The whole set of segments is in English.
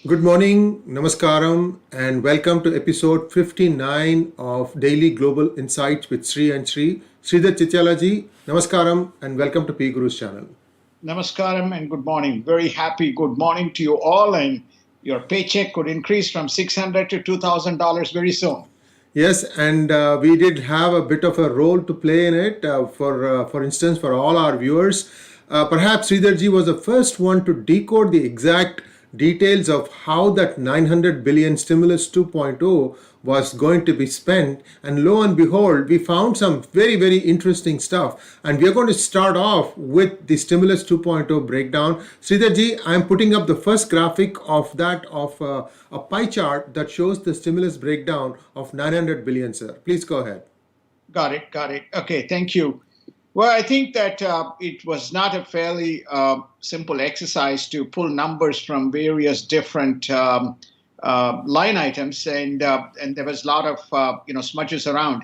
Good morning, namaskaram, and welcome to episode 59 of Daily Global Insights with Sree and Sree. Sridhar Chityalaji, namaskaram, and welcome to PGurus channel. Namaskaram and good morning. Very happy good morning to you all, and your paycheck could increase from $600 to $2,000 very soon. Yes, and we did have a bit of a role to play in it. For instance, for all our viewers, perhaps Sridharji was the first one to decode the exact details of how that 900 billion stimulus 2.0 was going to be spent. And lo and behold, we found some very interesting stuff. And we are going to start off with the stimulus 2.0 breakdown. Sridharji, I'm putting up the first graphic of that of a pie chart that shows the stimulus breakdown of 900 billion, sir. Please go ahead. Got it. Okay, thank you. Well, I think that it was not a fairly simple exercise to pull numbers from various different line items, and there was a lot of smudges around.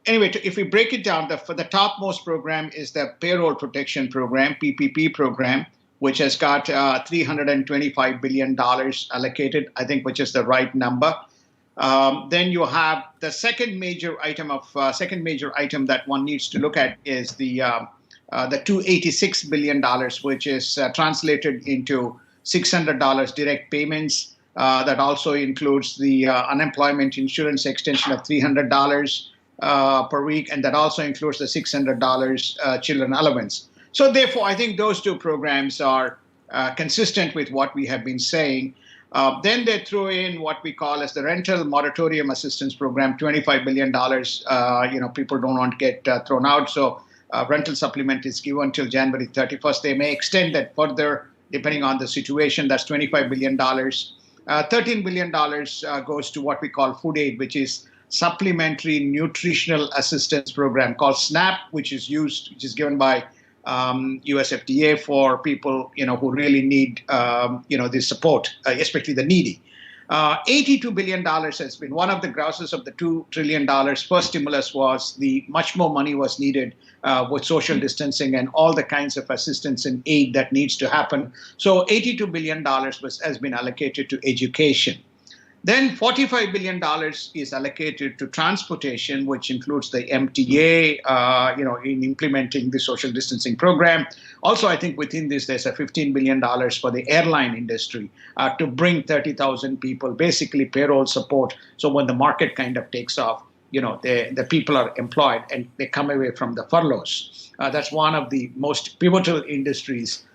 Anyway, if we break it down, the topmost program is the Payroll Protection Program, PPP program, which has got $325 billion allocated, I think, which is the right number. Then you have the second major item that one needs to look at is the $286 billion, which is translated into $600 direct payments. That also includes the unemployment insurance extension of $300 per week, and that also includes the $600 children allowance. So therefore, I think those two programs are consistent with what we have been saying. Then they threw in what we call as the Rental Moratorium Assistance Program, $25 billion. People don't want to get thrown out. So rental supplement is given until January 31st. They may extend that further depending on the situation. That's $25 billion. $13 billion goes to what we call food aid, which is Supplementary Nutritional Assistance Program called SNAP, which is given by USFDA for people, who really need, this support, especially the needy. $82 billion has been one of the grosses of the $2 trillion. First stimulus was much more money was needed with social distancing and all the kinds of assistance and aid that needs to happen. So $82 billion has been allocated to education. Then $45 billion is allocated to transportation, which includes the MTA, in implementing the social distancing program. Also, I think within this, there's a $15 billion for the airline industry to bring 30,000 people, basically payroll support. So when the market kind of takes off, the people are employed and they come away from the furloughs. That's one of the most pivotal industries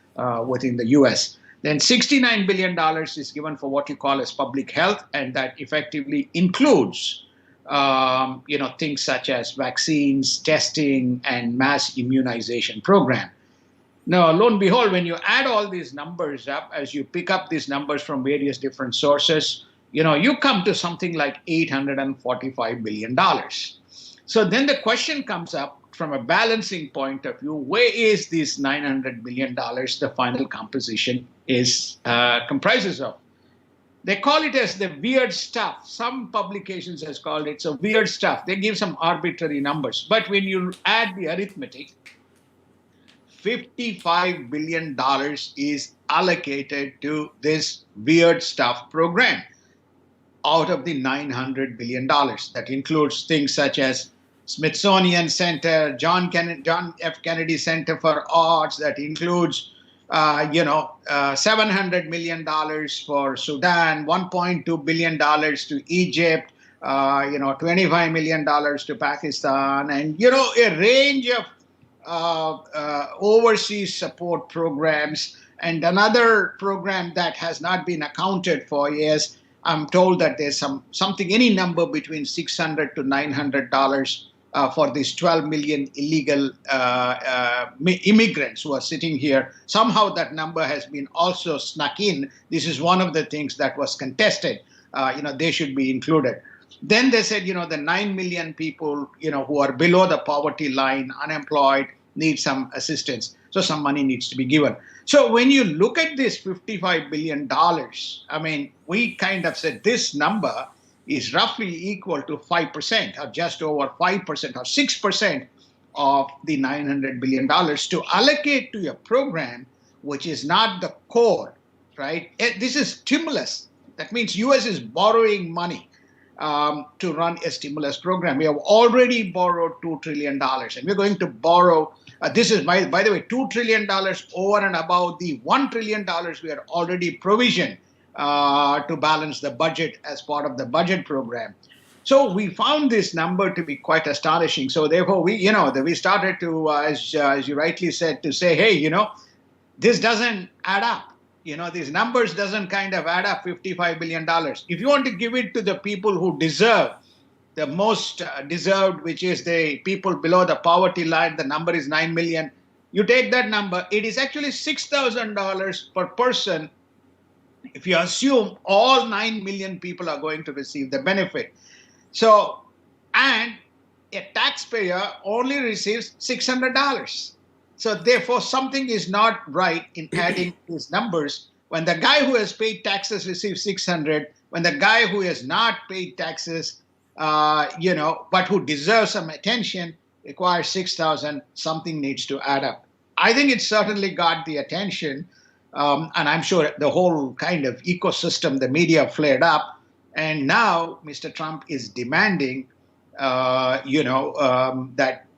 within the U.S. Then $69 billion is given for what you call as public health, and that effectively includes, things such as vaccines, testing, and mass immunization program. Now, lo and behold, when you add all these numbers up, as you pick up these numbers from various different sources, you come to something like $845 billion. So then the question comes up, from a balancing point of view, where is this $900 billion the final composition comprises of? They call it as the weird stuff. Some publications has called it so weird stuff. They give some arbitrary numbers. But when you add the arithmetic, $55 billion is allocated to this weird stuff program out of the $900 billion. That includes things such as Smithsonian Center, John F. Kennedy Center for Arts. That includes, $700 million for Sudan, $1.2 billion to Egypt, $25 million to Pakistan, and, a range of overseas support programs. And another program that has not been accounted for is, I'm told that there's any number between $600 to $900 for these 12 million illegal immigrants who are sitting here. Somehow that number has been also snuck in. This is one of the things that was contested. They should be included. Then they said, the 9 million people, who are below the poverty line, unemployed, need some assistance. So some money needs to be given. So when you look at this $55 billion, we kind of said this number is roughly equal to 5% or just over 5% or 6% of the $900 billion to allocate to a program which is not the core, right? This is stimulus. That means US is borrowing money to run a stimulus program. We have already borrowed $2 trillion, and we're going to borrow. This is, by the way, $2 trillion over and above the $1 trillion we are already provisioned to balance the budget as part of the budget program. So we found this number to be quite astonishing. So therefore, we started to, as you rightly said, to say, hey, this doesn't add up. These numbers doesn't kind of add up. $55 billion. If you want to give it to the people who deserve, the most deserved, which is the people below the poverty line, the number is 9 million. You take that number, it is actually $6,000 per person. If you assume all 9 million people are going to receive the benefit. So, and a taxpayer only receives $600. So therefore, something is not right in adding these numbers. When the guy who has paid taxes receives 600, when the guy who has not paid taxes, but who deserves some attention, requires 6,000, something needs to add up. I think it certainly got the attention, and I'm sure the whole kind of ecosystem, the media flared up, and now Mr. Trump is demanding, that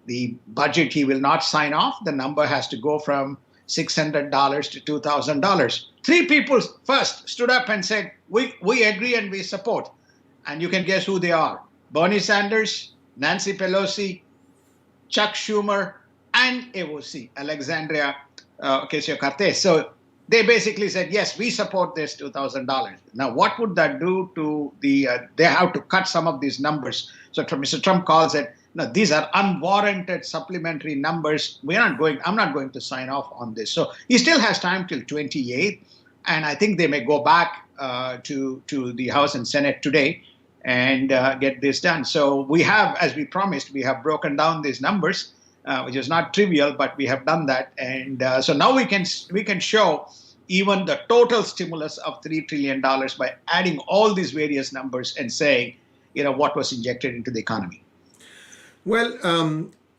the budget he will not sign off. The number has to go from $600 to $2,000. Three people first stood up and said, we agree and we support. And you can guess who they are. Bernie Sanders, Nancy Pelosi, Chuck Schumer, and AOC, Alexandria Ocasio-Cortez. So they basically said, yes, we support this $2,000. Now, what would that do to they have to cut some of these numbers. So Mr. Trump calls it, no, these are unwarranted supplementary numbers. I'm not going to sign off on this. So he still has time till 28th. And I think they may go back to the House and Senate today and get this done. So we have, as we promised, we have broken down these numbers, which is not trivial, but we have done that. And so now we can show even the total stimulus of $3 trillion by adding all these various numbers and saying, what was injected into the economy. Well,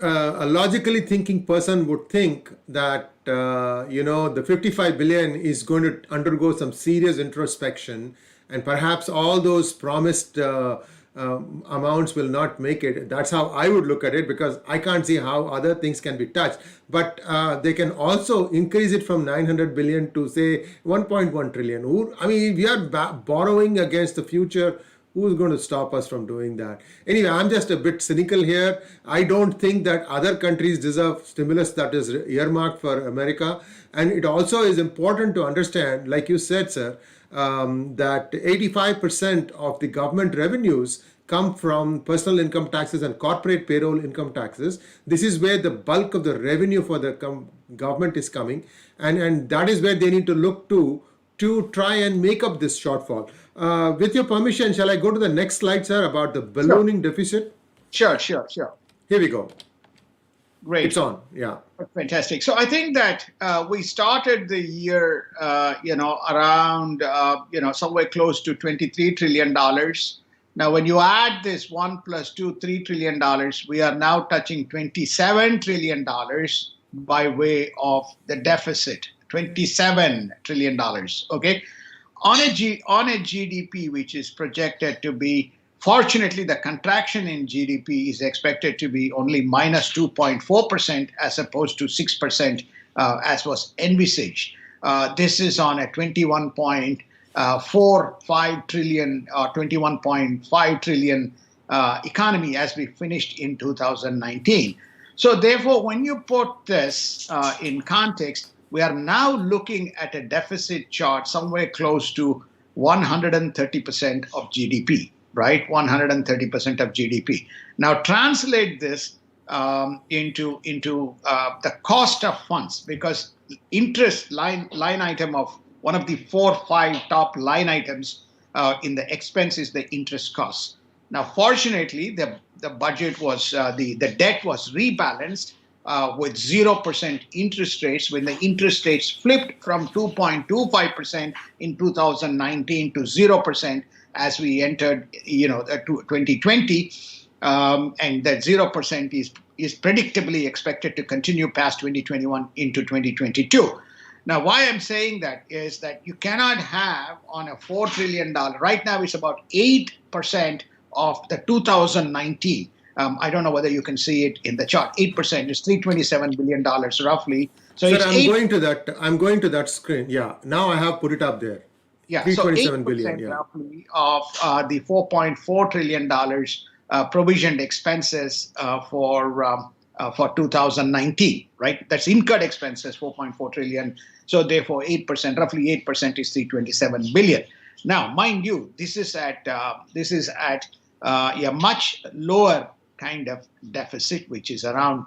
a logically thinking person would think that, the 55 billion is going to undergo some serious introspection, and perhaps all those promised amounts will not make it. That's how I would look at it, because I can't see how other things can be touched. But they can also increase it from 900 billion to, say, 1.1 trillion. We are borrowing against the future. Who's going to stop us from doing that? Anyway, I'm just a bit cynical here. I don't think that other countries deserve stimulus that is earmarked for America. And it also is important to understand, like you said, sir, that 85% of the government revenues come from personal income taxes and corporate payroll income taxes. This is where the bulk of the revenue for the government is coming. And that is where they need to look to try and make up this shortfall. With your permission, shall I go to the next slide, sir, about the ballooning deficit? Sure. Here we go. Great. It's on, yeah. Fantastic. So I think that we started the year, around, somewhere close to $23 trillion. Now, when you add this 1 plus 2, $3 trillion, we are now touching $27 trillion by way of the deficit. $27 trillion, okay? On a GDP, which is projected to be, fortunately, the contraction in GDP is expected to be only minus 2.4% as opposed to 6% as was envisaged. This is on a 21.45 trillion or 21.5 trillion economy as we finished in 2019. So therefore, when you put this in context, we are now looking at a deficit chart somewhere close to 130% of GDP, right? 130% of GDP. Now translate this into the cost of funds, because interest line item of one of the 4 or 5 top line items in the expense is the interest costs. Now, fortunately, the budget was the debt was rebalanced with 0% interest rates, when the interest rates flipped from 2.25% in 2019 to 0% as we entered 2020, and that 0% is predictably expected to continue past 2021 into 2022. Now, why I'm saying that is that you cannot have on a $4 trillion, right now it's about 8% of the 2019. I don't know whether you can see it in the chart. 8% is $327 billion roughly. So Sir, it's I'm 8, going to that. I'm going to that screen. Yeah. Now I have put it up there. yeah, so 327 billion. 8% Yeah. roughly of the $4.4 trillion provisioned expenses for 2019, right? That's incurred expenses, 4.4 trillion. So therefore, 8%, roughly 8% is 327 billion. Now, mind you, this is at a much lower kind of deficit, which is around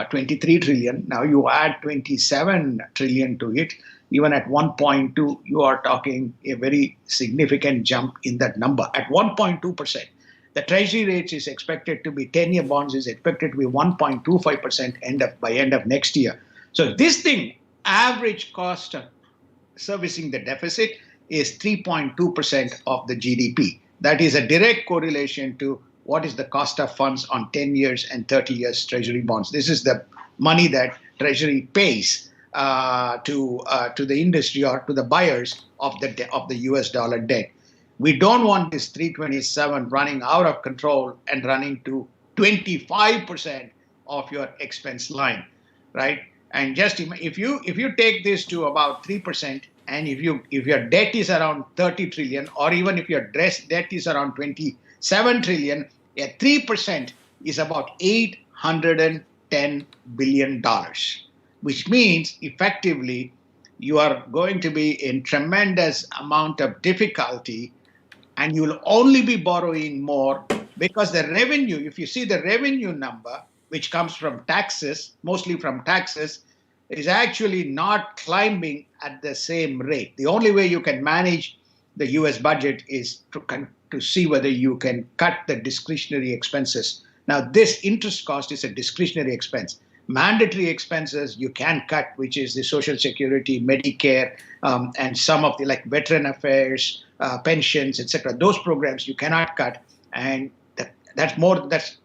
23 trillion. Now you add 27 trillion to it. Even at 1.2, you are talking a very significant jump in that number. At 1.2%, the treasury rate is expected to be 10-year bonds is expected to be 1.25% by end of next year. So this thing, average cost of servicing the deficit is 3.2% of the GDP. That is a direct correlation to what is the cost of funds on 10 years and 30 years treasury bonds. This is the money that treasury pays to the industry or to the buyers of the US dollar debt. We don't want this 327 running out of control and running to 25% of your expense line, right? And just if you take this to about 3%, and if your debt is around 30 trillion, or even if your debt is around 27 trillion, a 3% is about $810 billion, which means effectively you are going to be in tremendous amount of difficulty, and you will only be borrowing more because the revenue, if you see the revenue number, which comes from taxes, mostly from taxes, is actually not climbing at the same rate. The only way you can manage the US budget is to see whether you can cut the discretionary expenses. Now, this interest cost is a discretionary expense. Mandatory expenses you can cut, which is the Social Security, Medicare, and some of the like veteran affairs, pensions, etc. Those programs you cannot cut, and that's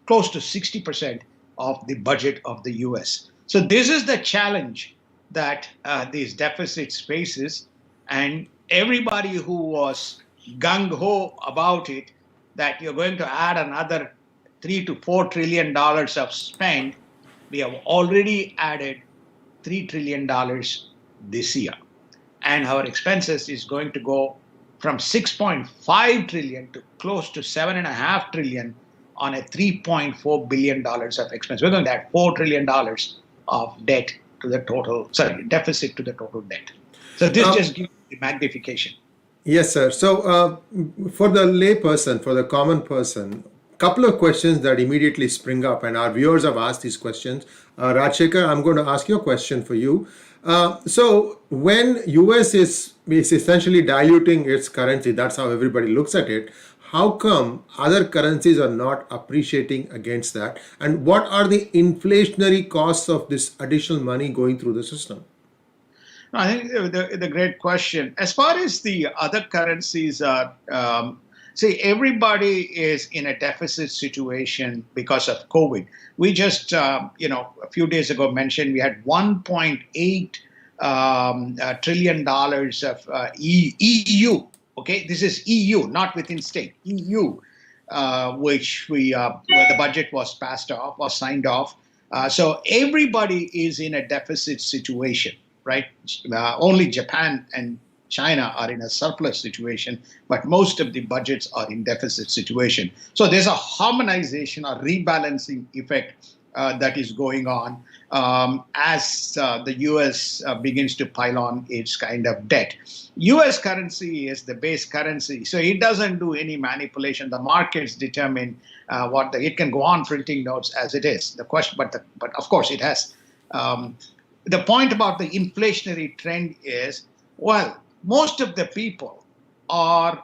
close to 60% of the budget of the U.S. So this is the challenge that these deficits faces, and everybody who was gung ho about it, that you're going to add another $3 to $4 trillion of spend. We have already added $3 trillion this year. And our expenses is going to go from 6.5 trillion to close to 7.5 trillion on a $3.4 billion of expense. We're going to add $4 trillion of debt to the total, deficit to the total debt. So this just gives the magnification. Yes, sir. So, for the lay person, for the common person, couple of questions that immediately spring up, and our viewers have asked these questions. Rajshekar, I'm going to ask you a question for you. So, when US is essentially diluting its currency, that's how everybody looks at it. How come other currencies are not appreciating against that? And what are the inflationary costs of this additional money going through the system? I think the great question. As far as the other currencies are, see, everybody is in a deficit situation because of COVID. We just, a few days ago mentioned we had $1.8 trillion of EU. Okay, this is EU, not within state. EU, where the budget was passed off, was signed off. So everybody is in a deficit situation, right? Only Japan and China are in a surplus situation, but most of the budgets are in deficit situation. So there's a harmonization or rebalancing effect that is going on as the US begins to pile on its kind of debt. US currency is the base currency, so it doesn't do any manipulation. The markets determine it can go on printing notes as it is. The question, but of course it has. The point about the inflationary trend is, well, most of the people the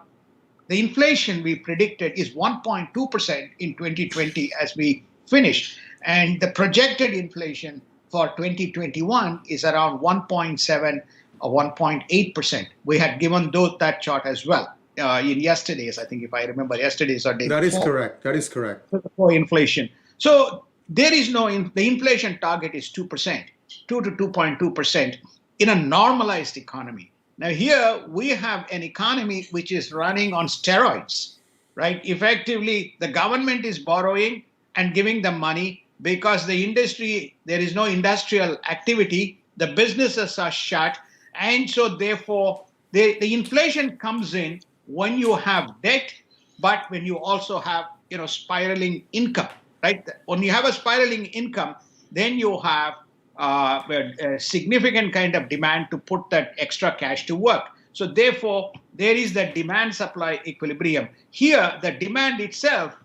inflation we predicted is 1.2% in 2020 as we finish. And the projected inflation for 2021 is around 1.7 or 1.8%. We had given that chart as well in yesterday's, I think, if I remember, yesterday's or day That is before. correct. That is correct. For inflation. So there is the inflation target is 2%, 2 to 2.2%. in a normalized economy. Now, here we have an economy which is running on steroids, right? Effectively, the government is borrowing and giving them money because there is no industrial activity, the businesses are shut, and so therefore the inflation comes in when you have debt, but when you also have spiraling income, right? When you have a spiraling income, then you have a significant kind of demand to put that extra cash to work. So therefore, there is the demand-supply equilibrium. Here, the demand itself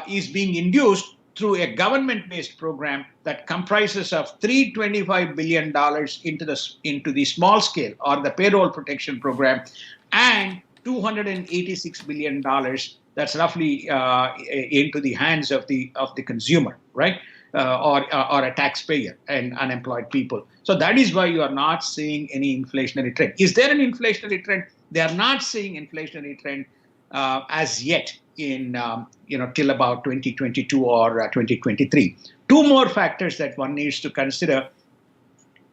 is being induced through a government-based program that comprises of $325 billion into the small scale or the payroll protection program and $286 billion that's roughly into the hands of the consumer, right? Or a taxpayer and unemployed people. So that is why you are not seeing any inflationary trend. Is there an inflationary trend? They are not seeing inflationary trend as yet in till about 2022 or 2023. Two more factors that one needs to consider.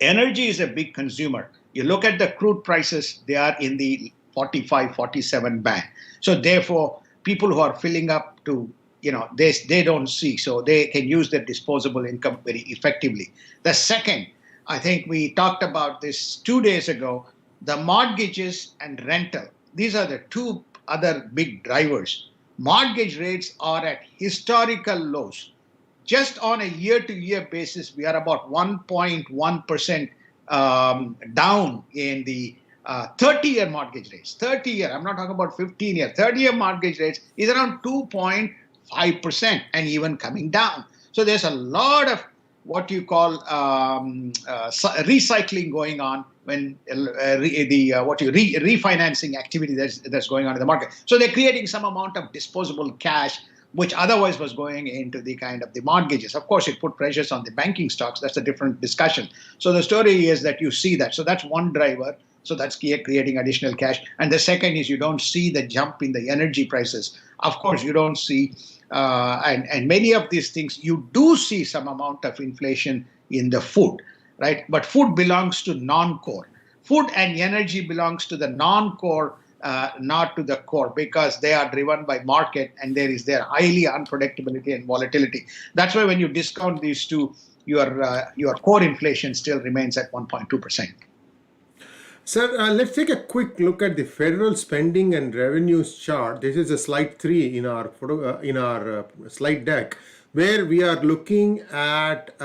Energy is a big consumer. You look at the crude prices, they are in the 45, 47 band. So therefore, people who are filling up to, they don't see, so they can use their disposable income very effectively. The second, I think we talked about this 2 days ago, the mortgages and rental. These are the two other big drivers. Mortgage rates are at historical lows. Just on a year-to-year basis, we are about 1.1% down in the 30-year mortgage rates. 30-year, I'm not talking about 15-year. 30-year mortgage rates is around 2.5% and even coming down. So there's a lot of what you call recycling going on when refinancing activity that's going on in the market. So they're creating some amount of disposable cash, which otherwise was going into the kind of the mortgages. Of course, it put pressures on the banking stocks. That's a different discussion. So the story is that you see that. So that's one driver. So that's creating additional cash. And the second is you don't see the jump in the energy prices. Of course, you don't see, and many of these things, you do see some amount of inflation in the food, right? But food belongs to non-core. Food and energy belongs to the non-core, not to the core, because they are driven by market and there is their highly unpredictability and volatility. That's why when you discount these two, your core inflation still remains at 1.2%. Sir, let's take a quick look at the federal spending and revenues chart. This is a slide 3 in our slide deck, where we are looking at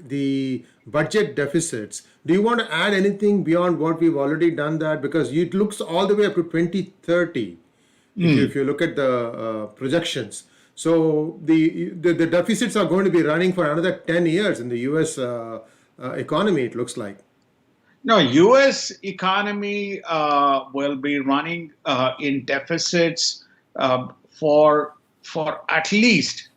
the budget deficits. Do you want to add anything beyond what we've already done that? Because it looks all the way up to 2030, if you look at the projections. So the deficits are going to be running for another 10 years in the U.S. Economy, it looks like. No, U.S. economy will be running in deficits for at least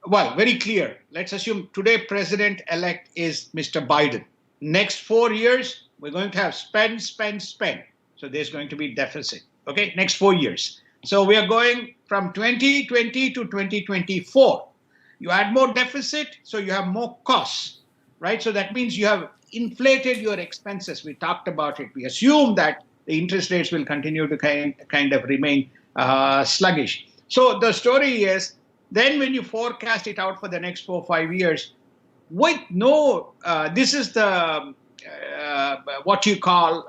very clear. Let's assume today President-elect is Mr. Biden. Next 4 years, we're going to have spend. So there's going to be deficit. Okay, next 4 years. So we are going from 2020 to 2024. You add more deficit, so you have more costs. Right, so that means you have inflated your expenses. We talked about it. We assume that the interest rates will continue to kind of remain sluggish. So the story is, then when you forecast it out for the next 4 or 5 years, this is the what you call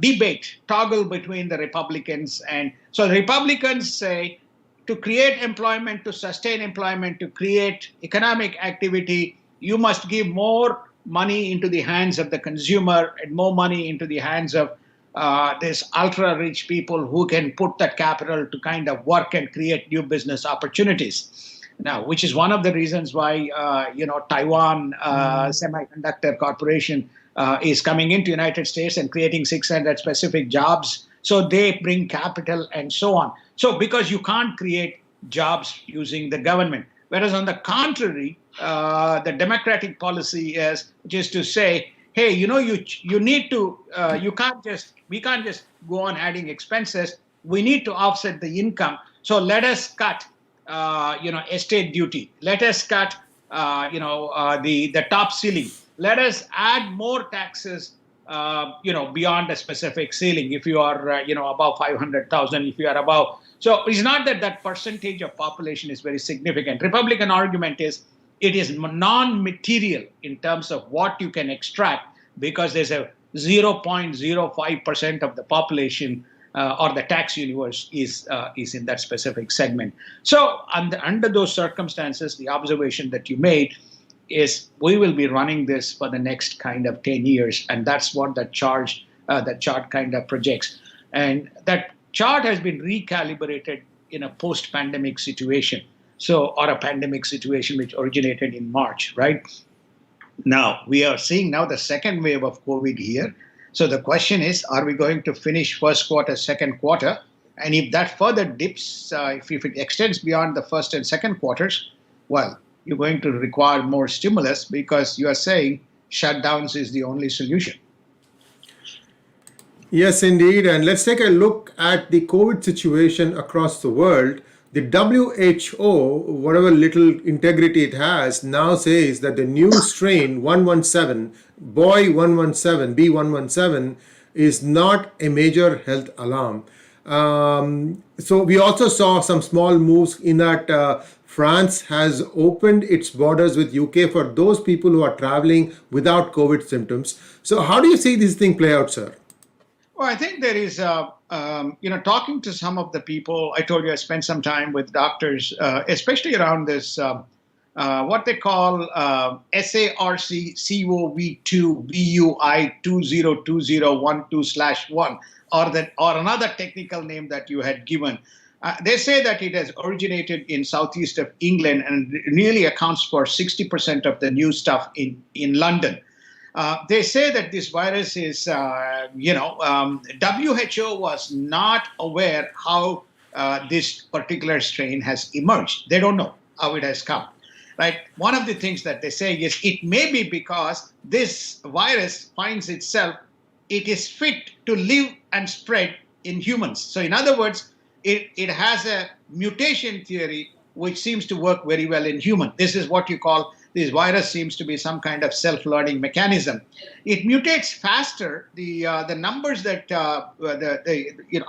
debate, toggle between the Republicans. And so the Republicans say, to create employment, to sustain employment, to create economic activity, you must give more money into the hands of the consumer and more money into the hands of these ultra-rich people who can put that capital to kind of work and create new business opportunities. Now, which is one of the reasons why Taiwan Semiconductor Corporation is coming into United States and creating 600 specific jobs. So they bring capital and so on. So because you can't create jobs using the government. Whereas on the contrary, the Democratic policy is just to say, hey, you need to, we can't just go on adding expenses. We need to offset the income. So let us cut, estate duty. Let us cut, the top ceiling. let us add more taxes, beyond a specific ceiling. If you are, above 500,000, if you are above. So it's not that that percentage of population is very significant. Republican argument is it is non-material in terms of what you can extract because there's a 0.05% of the population or the tax universe is in that specific segment. So under those circumstances, the observation that you made is we will be running this for the next kind of 10 years, and that's what that chart kind of projects. And that chart has been recalibrated in a post-pandemic situation, or a pandemic situation which originated in March, right? Now, we are seeing now the second wave of COVID here. So the question is, are we going to finish first quarter, second quarter? And if that further dips, if it extends beyond the first and second quarters, well, you're going to require more stimulus because you are saying shutdowns is the only solution. Yes, indeed. And let's take a look at the COVID situation across the world. The WHO, whatever little integrity it has, now says that the new strain 117, B117, is not a major health alarm. So we also saw some small moves in that France has opened its borders with UK for those people who are traveling without COVID symptoms. So how do you see this thing play out, sir? Well, I think there is, talking to some of the people. I told you I spent some time with doctors, especially around this, what they call SARS-CoV-2 BUI 202012/1, or another technical name that you had given. They say that it has originated in southeast of England and nearly accounts for 60% of the new stuff in London. They say that this virus is, WHO was not aware how this particular strain has emerged. They don't know how it has come. Right? One of the things that they say is it may be because this virus finds itself, it is fit to live and spread in humans. So in other words, it has a mutation theory which seems to work very well in human. This is what you call, this virus seems to be some kind of self-learning mechanism. It mutates faster. The numbers that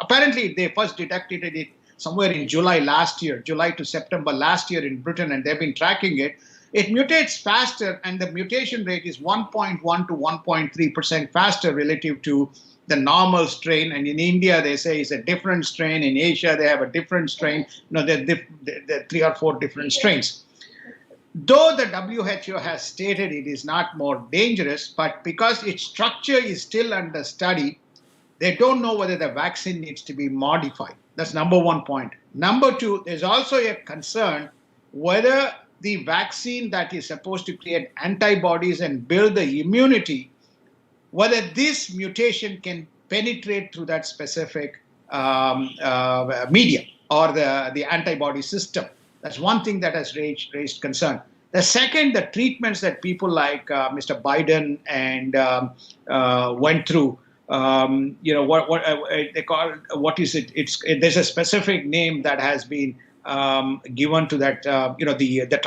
apparently they first detected it somewhere in July last year, July to September last year in Britain, and they've been tracking it. It mutates faster, and the mutation rate is 1.1 to 1.3% faster relative to the normal strain. And in India, they say it's a different strain. In Asia, they have a different strain. There are 3 or 4 different strains. Though the WHO has stated it is not more dangerous, but because its structure is still under study, they don't know whether the vaccine needs to be modified. That's number one point. Number two, there's also a concern whether the vaccine that is supposed to create antibodies and build the immunity, whether this mutation can penetrate through that specific medium or the antibody system. That's one thing that has raised concern. The second, the treatments that people like Mr. Biden and went through, what they call, what is it? There's a specific name that has been given to that, the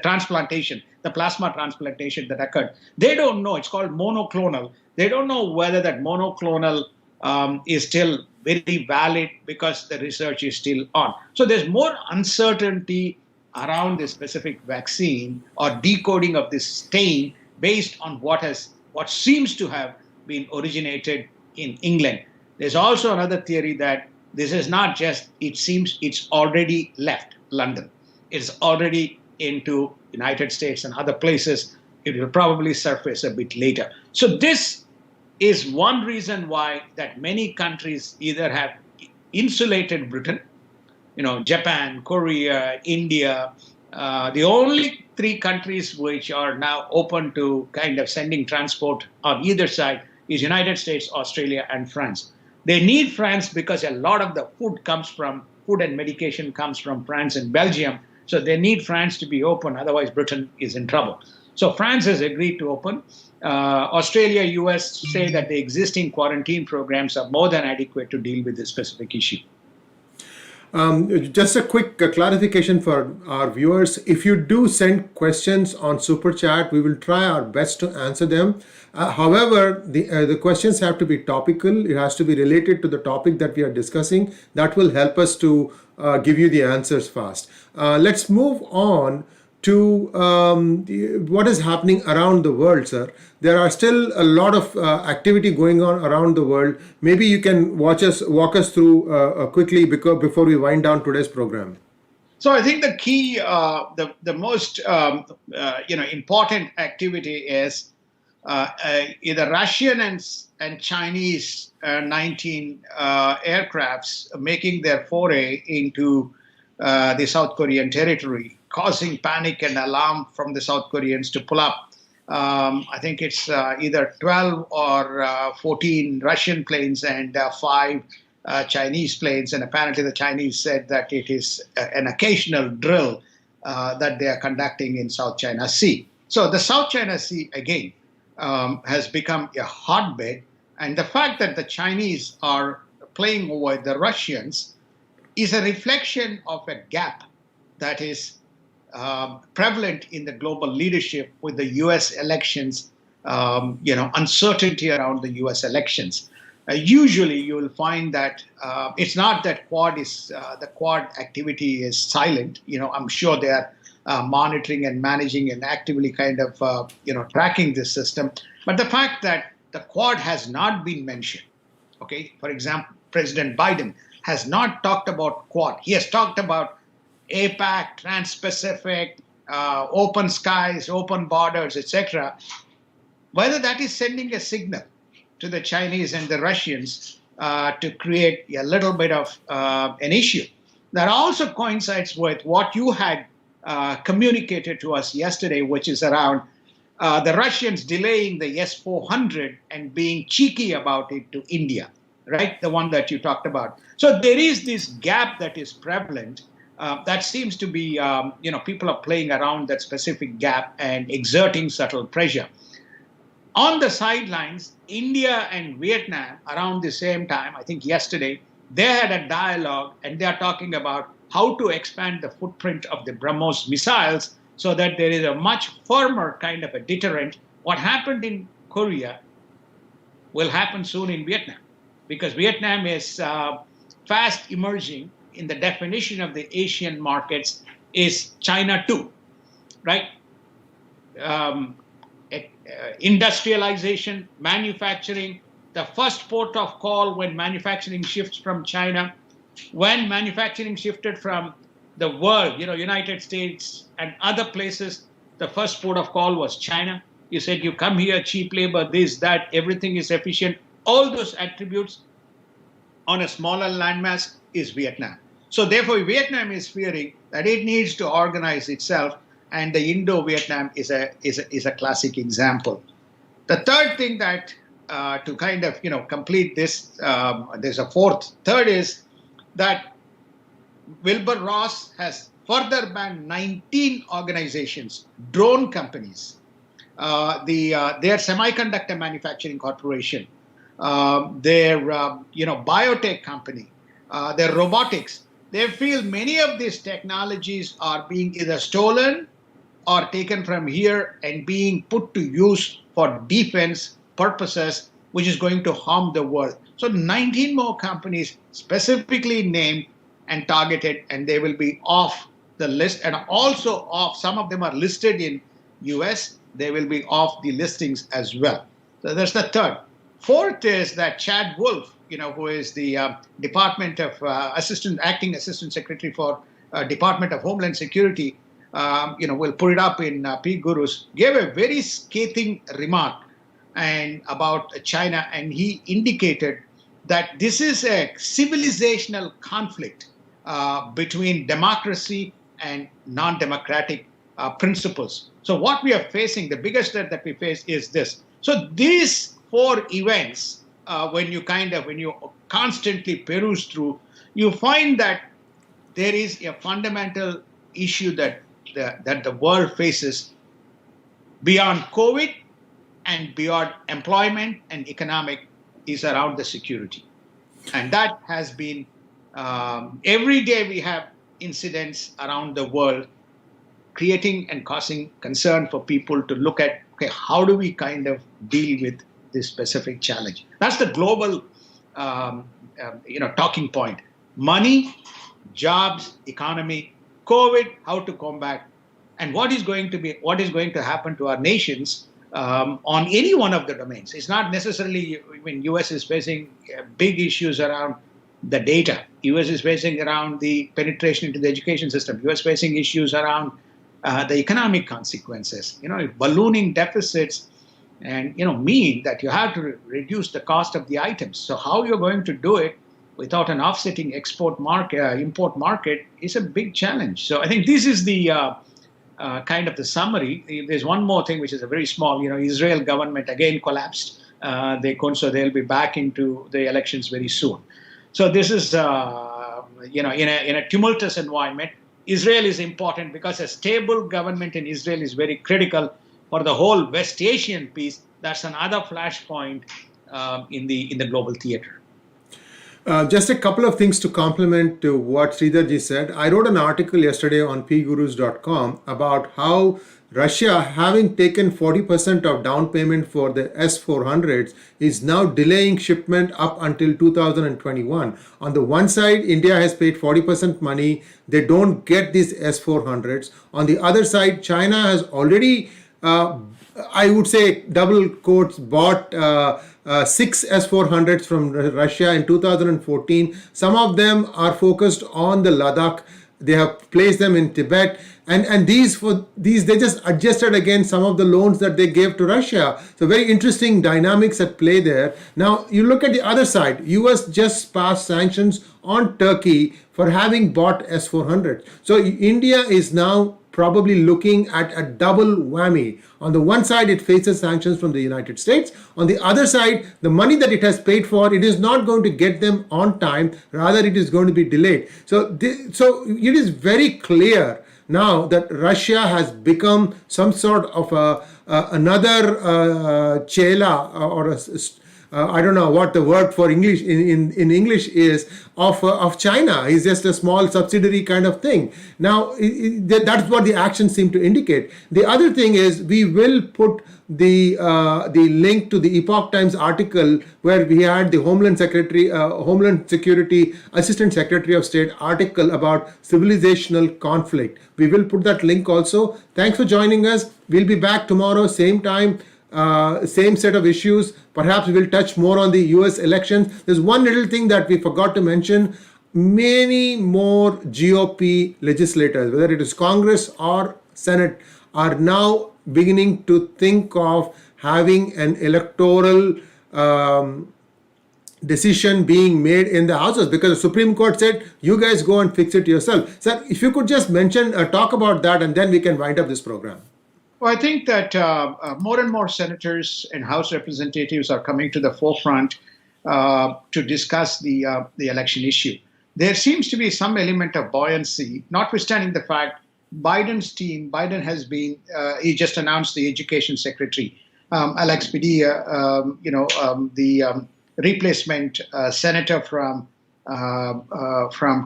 transplantation, the plasma transplantation that occurred. They don't know. It's called monoclonal. They don't know whether that monoclonal is still very valid because the research is still on. So there's more uncertainty around this specific vaccine or decoding of this strain based on what seems to have been originated in England. There's also another theory that this is not just, it seems it's already left London. It's already into United States and other places. It will probably surface a bit later. So this is one reason why that many countries either have insulated Britain, Japan, Korea, India. The only 3 countries which are now open to kind of sending transport on either side is United States, Australia, and France. They need France because a lot of the food and medication comes from France and Belgium. So they need France to be open, otherwise Britain is in trouble. So France has agreed to open. Australia, US say that the existing quarantine programs are more than adequate to deal with this specific issue. Just a quick clarification for our viewers. If you do send questions on Super Chat, we will try our best to answer them. However, the questions have to be topical. It has to be related to the topic that we are discussing. That will help us to give you the answers fast. Let's move on to what is happening around the world, sir. There are still a lot of activity going on around the world. Maybe you can walk us through quickly before we wind down today's program. So I think the key, the most important activity is either Russian and Chinese 19 aircrafts making their foray into the South Korean territory, causing panic and alarm from the South Koreans to pull up. I think it's either 12 or 14 Russian planes and 5 Chinese planes. And apparently the Chinese said that it is an occasional drill that they are conducting in South China Sea. So the South China Sea, again, has become a hotbed. And the fact that the Chinese are playing over the Russians is a reflection of a gap that is prevalent in the global leadership with the U.S. elections, uncertainty around the U.S. elections. Usually, you will find that it's not that the Quad activity is silent. I'm sure they are monitoring and managing and actively kind of tracking this system. But the fact that the Quad has not been mentioned, okay, for example, President Biden has not talked about Quad. He has talked about APAC, Trans-Pacific, open skies, open borders, etc. Whether that is sending a signal to the Chinese and the Russians to create a little bit of an issue. That also coincides with what you had communicated to us yesterday, which is around the Russians delaying the S-400 and being cheeky about it to India, right? The one that you talked about. So there is this gap that is prevalent. That seems to be, people are playing around that specific gap and exerting subtle pressure. On the sidelines, India and Vietnam, around the same time, I think yesterday, they had a dialogue and they are talking about how to expand the footprint of the BrahMos missiles so that there is a much firmer kind of a deterrent. What happened in Korea will happen soon in Vietnam, because Vietnam is fast emerging in the definition of the Asian markets is China too, right? Industrialization, manufacturing, the first port of call when manufacturing shifts from China, when manufacturing shifted from the world, United States and other places, the first port of call was China. You said you come here, cheap labor, this, that, everything is efficient. All those attributes on a smaller landmass is Vietnam. So therefore, Vietnam is fearing that it needs to organize itself, and the Indo-Vietnam is a classic example. The third thing that to kind of complete this, there's a third is that Wilbur Ross has further banned 19 organizations, drone companies, their semiconductor manufacturing corporation, their biotech company, their robotics. They feel many of these technologies are being either stolen or taken from here and being put to use for defense purposes, which is going to harm the world. So 19 more companies specifically named and targeted, and they will be off the list, and also off, some of them are listed in US, they will be off the listings as well. So that's the third. Fourth is that Chad Wolf, who is the Department of Acting Assistant Secretary for Department of Homeland Security, we'll put it up in PGurus, gave a very scathing remark about China, and he indicated that this is a civilizational conflict between democracy and non-democratic principles. So what we are facing, the biggest threat that we face is this. So these 4 events, when you constantly peruse through, you find that there is a fundamental issue that the world faces beyond COVID and beyond employment and economic is around the security. And that has been Every day we have incidents around the world creating and causing concern for people to look at, okay, how do we kind of deal with this specific challenge? That's the global talking point. Money, jobs, economy, COVID, how to combat, and what is going to happen to our nations on any one of the domains. It's not necessarily, I mean, US is facing big issues around the data. US is facing around the penetration into the education system. US facing issues around the economic consequences. Ballooning deficits, and mean that you have to reduce the cost of the items. So how you're going to do it without an offsetting import market is a big challenge. So I think this is the kind of the summary. There's one more thing which is a very small. Israel government again collapsed. So they'll be back into the elections very soon. So this is in a tumultuous environment. Israel is important because a stable government in Israel is very critical for the whole West Asian piece. That's another flashpoint in the global theater. Just a couple of things to complement to what Sridharji said. I wrote an article yesterday on PGurus.com about how Russia, having taken 40% of down payment for the S-400s, is now delaying shipment up until 2021. On the one side, India has paid 40% money. They don't get these S-400s. On the other side, China has already I would say, double quotes, bought 6 S-400s from Russia in 2014. Some of them are focused on the Ladakh. They have placed them in Tibet. And these they just adjusted against some of the loans that they gave to Russia. So very interesting dynamics at play there. Now you look at the other side. US just passed sanctions on Turkey for having bought S-400. So India is now probably looking at a double whammy. On the one side, it faces sanctions from the United States. On the other side, the money that it has paid for, it is not going to get them on time. Rather, it is going to be delayed. So it is very clear now that Russia has become some sort of another chela or I don't know what the word for English in English is of China. It's just a small subsidiary kind of thing. Now that's what the actions seem to indicate. The other thing is we will put the link to the Epoch Times article where we had the Homeland Security Assistant Secretary of State article about civilizational conflict. We will put that link also. Thanks for joining us. We'll be back tomorrow, same time. Same set of issues. Perhaps we'll touch more on the US elections. There's one little thing that we forgot to mention. Many more GOP legislators, whether it is Congress or Senate, are now beginning to think of having an electoral decision being made in the houses, because the Supreme Court said, you guys go and fix it yourself. Sir, if you could just talk about that, and then we can wind up this program. Well, I think that more and more senators and House representatives are coming to the forefront to discuss the election issue. There seems to be some element of buoyancy, notwithstanding the fact Biden's team, Biden has been, he just announced the education secretary, Alex Padilla, the replacement senator from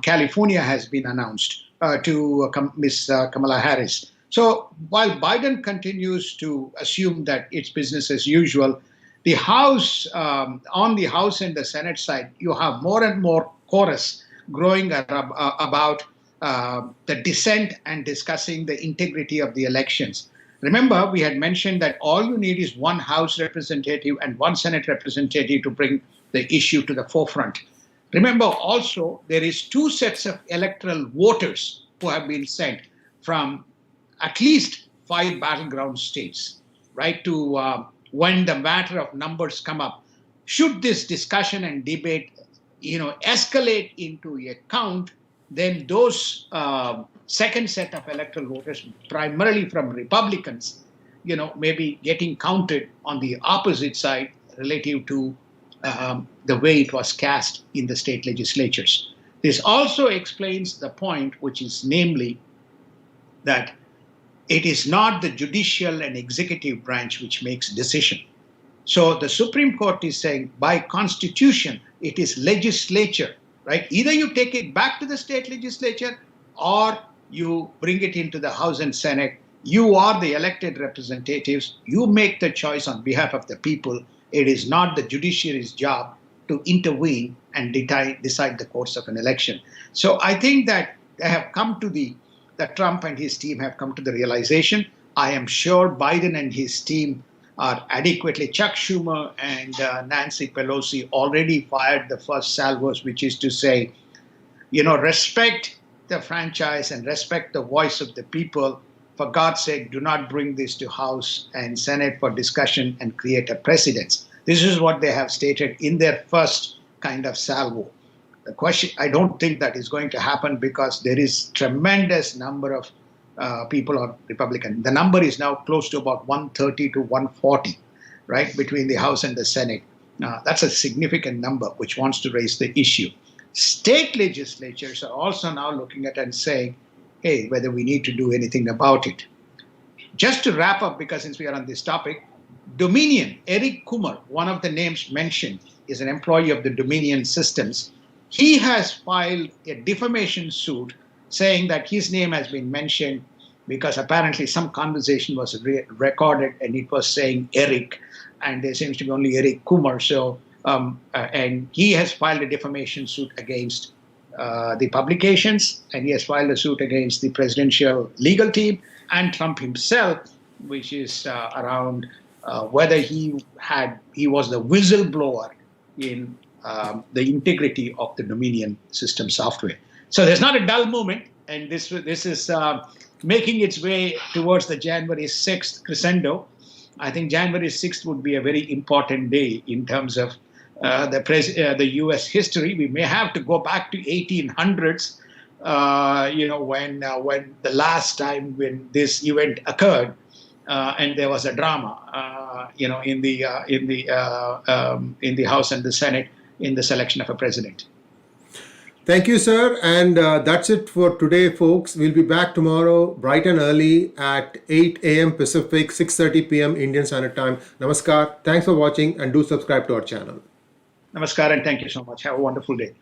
California has been announced to Ms. Kamala Harris. So while Biden continues to assume that it's business as usual, the House, on the House and the Senate side, you have more and more chorus growing about the dissent and discussing the integrity of the elections. Remember, we had mentioned that all you need is one House representative and one Senate representative to bring the issue to the forefront. Remember also, there is 2 sets of electoral voters who have been sent from at least 5 battleground states, right, to when the matter of numbers come up. Should this discussion and debate, escalate into a count, then those second set of electoral voters, primarily from Republicans, may be getting counted on the opposite side relative to the way it was cast in the state legislatures. This also explains the point, which is namely that it is not the judicial and executive branch which makes decision. So the Supreme Court is saying by constitution, it is legislature right? Either you take it back to the state legislature or you bring it into the House and Senate. You are the elected representatives. You make the choice on behalf of the people. It is not the judiciary's job to intervene and decide the course of an election. So I think that they have come to that Trump and his team have come to the realization. I am sure Biden and his team are adequately. Chuck Schumer and Nancy Pelosi already fired the first salvos, which is to say, respect the franchise and respect the voice of the people. For God's sake, do not bring this to House and Senate for discussion and create a precedent. This is what they have stated in their first kind of salvo. The question, I don't think that is going to happen because there is tremendous number of people are Republican. The number is now close to about 130 to 140, right, between the House and the Senate. That's a significant number which wants to raise the issue. State legislatures are also now looking at and saying, hey, whether we need to do anything about it. Just to wrap up, because since we are on this topic, Dominion, Eric Kumar, one of the names mentioned, is an employee of the Dominion Systems. He has filed a defamation suit saying that his name has been mentioned because apparently some conversation was recorded and it was saying Eric, and there seems to be only Eric Kumar. So, and he has filed a defamation suit against the publications, and he has filed a suit against the presidential legal team and Trump himself, which is around whether he was the whistleblower in the integrity of the Dominion system software. So there's not a dull moment, and this is making its way towards the January 6th crescendo. I think January 6th would be a very important day in terms of the U.S. history. We may have to go back to 1800s, when the last time when this event occurred, and there was a drama, in the House and the Senate in the selection of a president. Thank you, sir. And that's it for today, folks. We'll be back tomorrow bright and early at 8 a.m. Pacific, 6:30 p.m. Indian Standard Time. Namaskar. Thanks for watching, and do subscribe to our channel. Namaskar, and thank you so much. Have a wonderful day.